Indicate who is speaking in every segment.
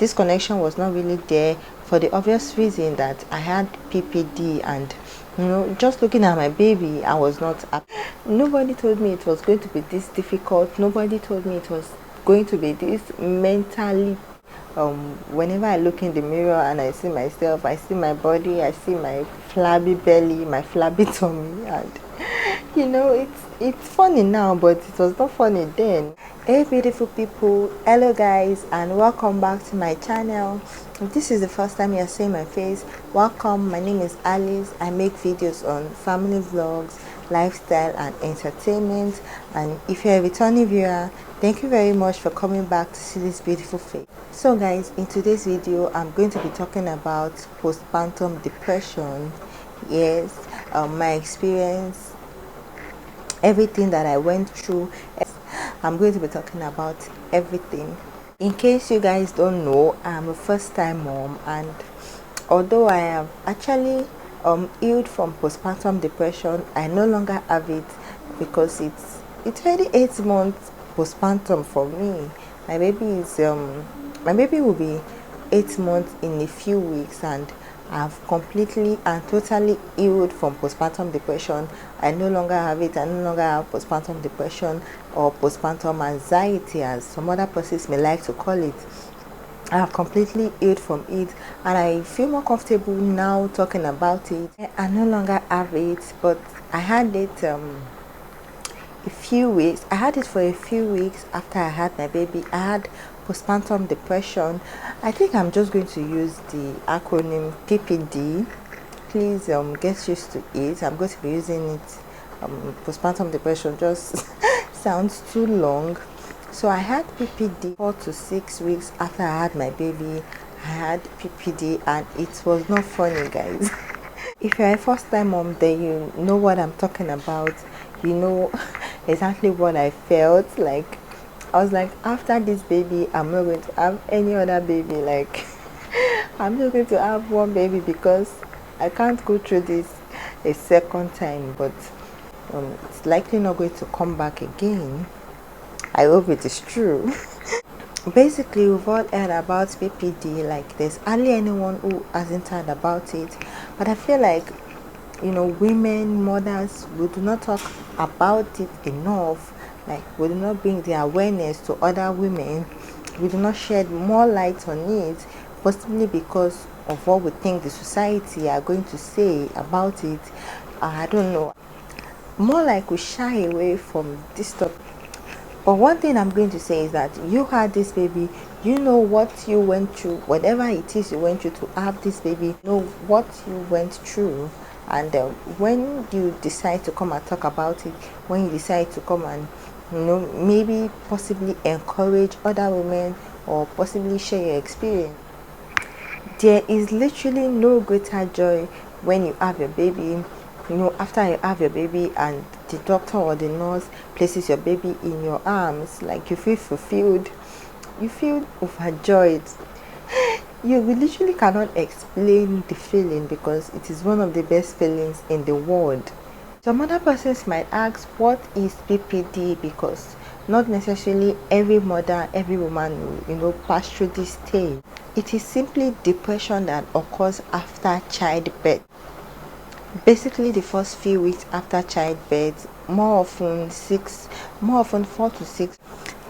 Speaker 1: this connection was not really there, for the obvious reason that I had PPD, and just looking at my baby, I was not happy. Nobody told me it was going to be this difficult. Nobody told me it was going to be this mentally. Whenever I look in the mirror and I see myself, I see my body, I see my flabby belly, my flabby tummy, and it's funny now, but it was not funny then. Hey beautiful people, hello guys, and welcome back to my channel. If this is the first time you're seeing my face, welcome. My name is Alice. I make videos on family vlogs, lifestyle and entertainment, and if you're a returning viewer, thank you very much for coming back to see this beautiful face. So guys, in today's video I'm going to be talking about postpartum depression. Yes, my experience, everything that I went through. I'm going to be talking about everything. In case you guys don't know, I'm a first-time mom, and although I have actually healed from postpartum depression, I no longer have it because it's already 8 months postpartum for me. My baby will be 8 months in a few weeks, and I've completely and totally healed from postpartum depression. I no longer have it. I no longer have postpartum depression or postpartum anxiety, as some other persons may like to call it. I have completely healed from it, and I feel more comfortable now talking about it. I no longer have it, but I had it a few weeks. I had it for a few weeks after I had my baby. I had postpartum depression. I think I'm just going to use the acronym PPD. Please get used to it. I'm going to be using it. Postpartum depression just sounds too long. So I had PPD 4 to 6 weeks after I had my baby. I had PPD, and it was not funny, guys. If you're a first-time mom, then you know what I'm talking about. You know exactly what I felt like. I was like, after this baby, I'm not going to have any other baby. Like, I'm just going to have one baby because I can't go through this a second time. But it's likely not going to come back again. I hope it is true. Basically, we've all heard about PPD. Like, there's hardly anyone who hasn't heard about it. But I feel like, women, mothers, we do not talk about it enough. Like, we do not bring the awareness to other women. We do not shed more light on it, possibly because of what we think the society are going to say about it. I don't know. More like we shy away from this topic. But one thing I'm going to say is that you had this baby, you know what you went through, whatever it is you went through to have this baby, you know what you went through. And when you decide to come and talk about it, when you decide to come and maybe possibly encourage other women or possibly share your experience, there is literally no greater joy when you have your baby. After you have your baby and the doctor or the nurse places your baby in your arms, like, you feel fulfilled, you feel overjoyed. You literally cannot explain the feeling because it is one of the best feelings in the world. Some other persons might ask, what is PPD? Because not necessarily every mother, every woman will pass through this stage. It is simply depression that occurs after childbirth. Basically, the first few weeks after childbirth, more often 4 to 6,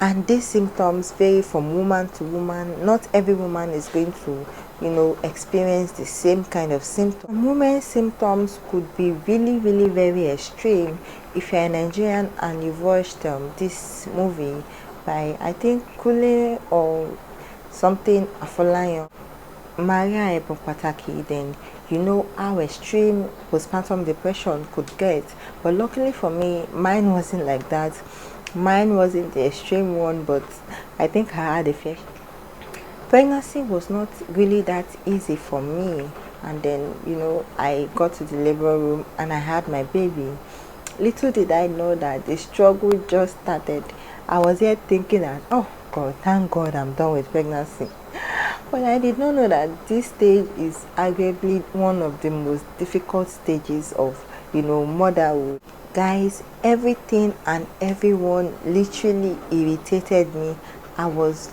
Speaker 1: and these symptoms vary from woman to woman. Not every woman is going to experience the same kind of symptoms. Some women's symptoms could be really very extreme. If you're a Nigerian and you've watched this movie by, I think, Kule or something, Afolayan, Maria Ebopataki, then you know how extreme postpartum depression could get. But luckily for me, mine wasn't like that. Mine wasn't the extreme one, but I think I had a fear. Pregnancy was not really that easy for me, and then I got to the labor room and I had my baby. Little did I know that the struggle just started. I was here thinking that, oh God, thank God I'm done with pregnancy. But I did not know that this stage is arguably one of the most difficult stages of motherhood. Guys, everything and everyone literally irritated me. I was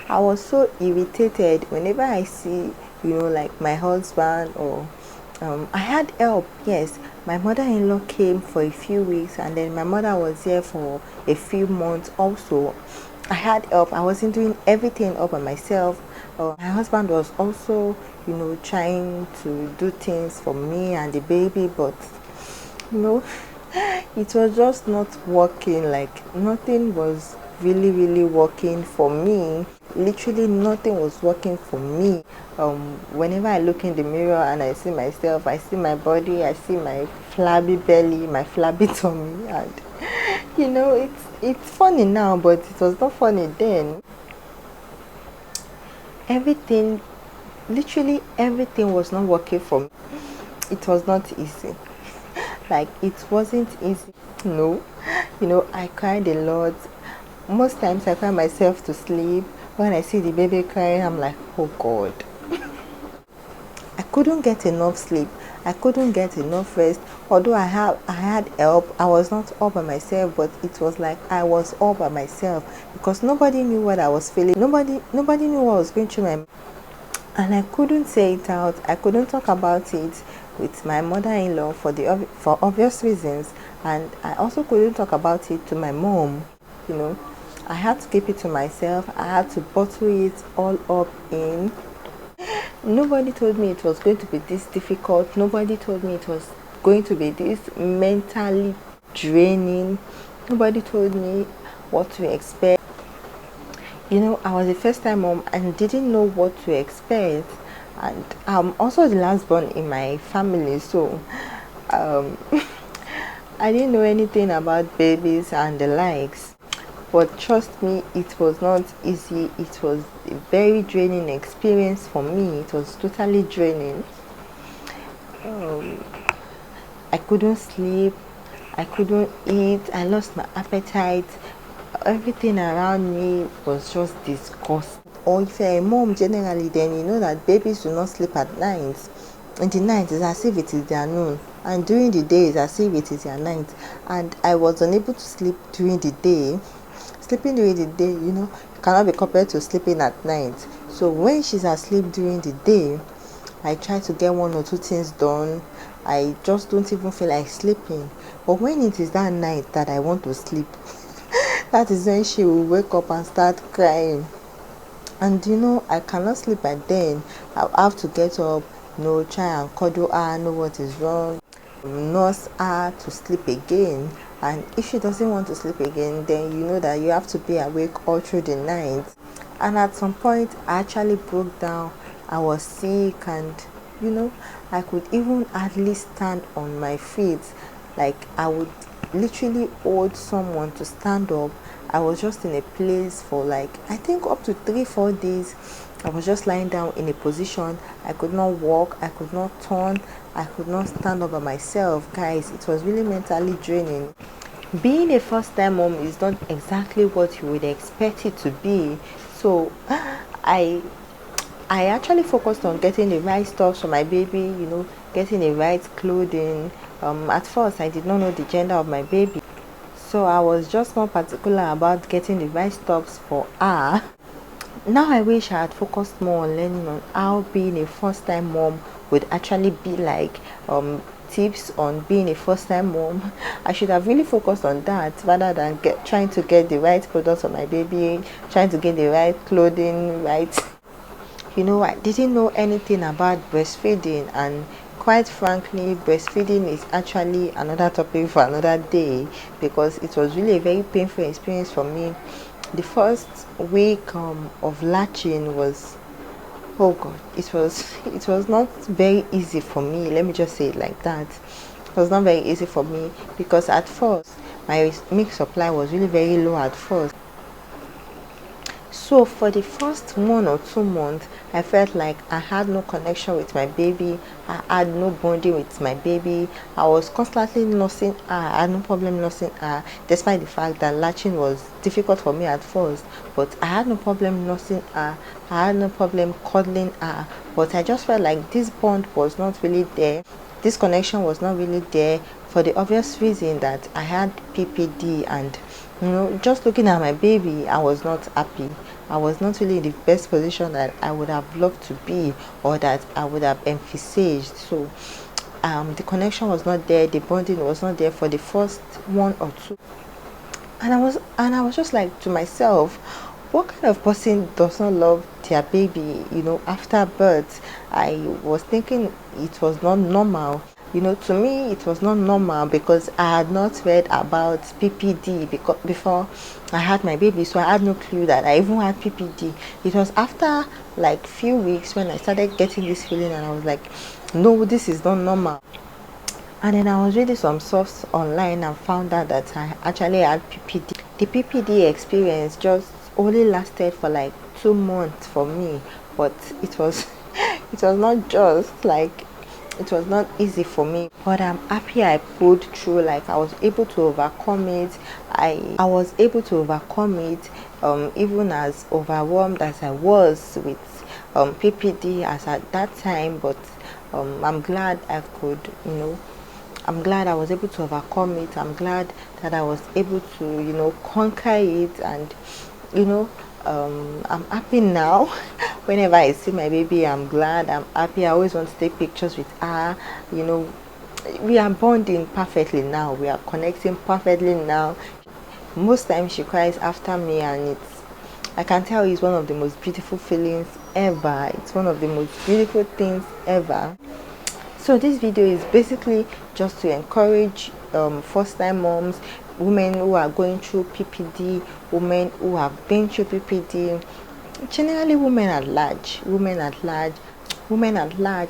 Speaker 1: I was so irritated whenever I see, like my husband or I had help. Yes, my mother-in-law came for a few weeks, and then my mother was here for a few months also. I had help. I wasn't doing everything all by myself. My husband was also, trying to do things for me and the baby, but you know, it was just not working. Like nothing was really working for me. Literally nothing was working for me. Whenever I look in the mirror and I see myself, I see my body, I see my flabby belly, my flabby tummy, and it's funny now, but it was not funny then. Everything, literally everything was not working for me. It was not easy. Like it wasn't easy. No, I cried a lot. Most times I cry myself to sleep. When I see the baby crying, I'm like, oh God. I couldn't get enough sleep. I couldn't get enough rest. Although I had help, I was not all by myself, but it was like I was all by myself because nobody knew what I was feeling. Nobody knew what was going through my mind. And I couldn't say it out. I couldn't talk about it with my mother-in-law for obvious reasons, and I also couldn't talk about it to my mom. I had to keep it to myself. I had to bottle it all up in. Nobody told me it was going to be this difficult. Nobody told me it was going to be this mentally draining. Nobody told me what to expect. I was a first time mom and didn't know what to expect. And I'm also the last born in my family, so um, I didn't know anything about babies and the likes. But trust me, it was not easy. It was a very draining experience for me. It was totally draining. I couldn't sleep. I couldn't eat. I lost my appetite. Everything around me was just disgusting. Or if you're a mom generally, then you know that babies do not sleep at night. In the night it's as if it is their noon, and during the day it's as if it is their night. And I was unable to sleep during the day. Sleeping during the day, cannot be compared to sleeping at night. So when she's asleep during the day, I try to get one or two things done. I just don't even feel like sleeping. But when it is that night that I want to sleep, that is when she will wake up and start crying. And I cannot sleep by then. I'll have to get up, try and cuddle her, know what is wrong, nurse her to sleep again. And if she doesn't want to sleep again, then you know that you have to be awake all through the night. And at some point I actually broke down. I was sick, and I could even hardly stand on my feet. Like I would literally hold someone to stand up. I was just in a place for like I think up to 3-4 days. I was just lying down in a position. I could not walk, I could not turn, I could not stand up by myself. Guys, it was really mentally draining. Being a first time mom is not exactly what you would expect it to be. So I actually focused on getting the right stuff for my baby, getting the right clothing. At first I did not know the gender of my baby, so I was just more particular about getting the right stuffs for her. Now I wish I had focused more on learning on how being a first time mom would actually be like. Tips on being a first time mom. I should have really focused on that rather than trying to get the right products for my baby, trying to get the right clothing, right. I didn't know anything about breastfeeding, and quite frankly, breastfeeding is actually another topic for another day because it was really a very painful experience for me. The first week of latching was, oh God, it was not very easy for me. Let me just say it like that. It was not very easy for me because at first my milk supply was really very low at first. So for the first 1 or 2 months, I felt like I had no connection with my baby. I had no bonding with my baby. I was constantly nursing her. I had no problem nursing her, despite the fact that latching was difficult for me at first. But I had no problem nursing her. I had no problem cuddling her. But I just felt like this bond was not really there. This connection was not really there for the obvious reason that I had PPD, and just looking at my baby, I was not happy. I was not really in the best position that I would have loved to be, or that I would have emphasized. So the connection was not there, the bonding was not there for the first 1 or 2. And I was just like to myself, what kind of person does not love their baby, after birth? I was thinking it was not normal. To me it was not normal because I had not read about PPD before I had my baby, so I had no clue that I even had PPD. It was after like few weeks when I started getting this feeling, and I was like, no, this is not normal. And then I was reading some source online and found out that I actually had PPD. The PPD experience just only lasted for like 2 months for me, but it was it was not just like, it was not easy for me, but I'm happy I pulled through. Like I was able to overcome it. I was able to overcome it, even as overwhelmed as I was with PPD as at that time. But I'm glad I could, I'm glad I was able to overcome it. I'm glad that I was able to, conquer it. And, I'm happy now. Whenever I see my baby, I'm glad, I'm happy. I always want to take pictures with her. We are bonding perfectly now. We are connecting perfectly now. Most times she cries after me, and I can tell it's one of the most beautiful feelings ever. It's one of the most beautiful things ever. So this video is basically just to encourage first-time moms, women who are going through PPD, women who have been through PPD, generally women at large.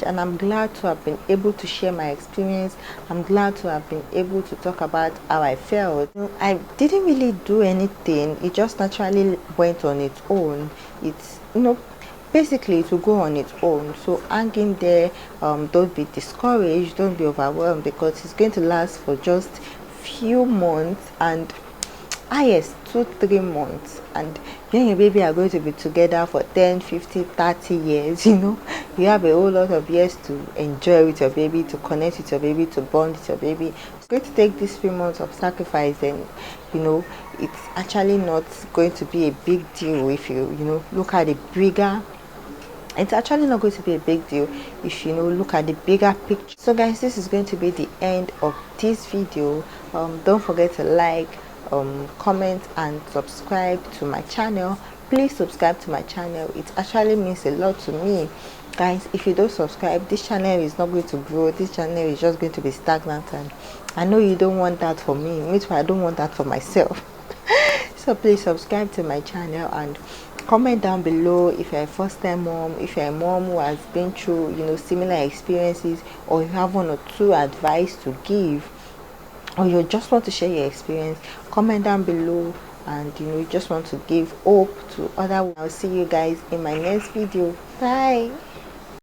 Speaker 1: And I'm glad to have been able to share my experience. I'm glad to have been able to talk about how I felt. I didn't really do anything. It just naturally went on its own. It's, basically to go on its own. So hang in there. Don't be discouraged, don't be overwhelmed, because it's going to last for just few months, and highest 2-3 months, and you and your baby are going to be together for 10, 50, 30 years. You have a whole lot of years to enjoy with your baby, to connect with your baby, to bond with your baby. It's going to take these few months of sacrifice, and it's actually not going to be a big deal if you look at the bigger. It's actually not going to be a big deal if look at the bigger picture. So guys, this is going to be the end of this video. Don't forget to like, comment and subscribe to my channel. Please subscribe to my channel. It actually means a lot to me, guys. If you don't subscribe, this channel is not going to grow. This channel is just going to be stagnant, and I know you don't want that for me. Me too, I don't want that for myself. So please subscribe to my channel and comment down below if you're a first-time mom, if you're a mom who has been through similar experiences, or you have 1 or 2 advice to give, or you just want to share your experience. Comment down below, and you just want to give hope to other. I'll see you guys in my next video. Bye.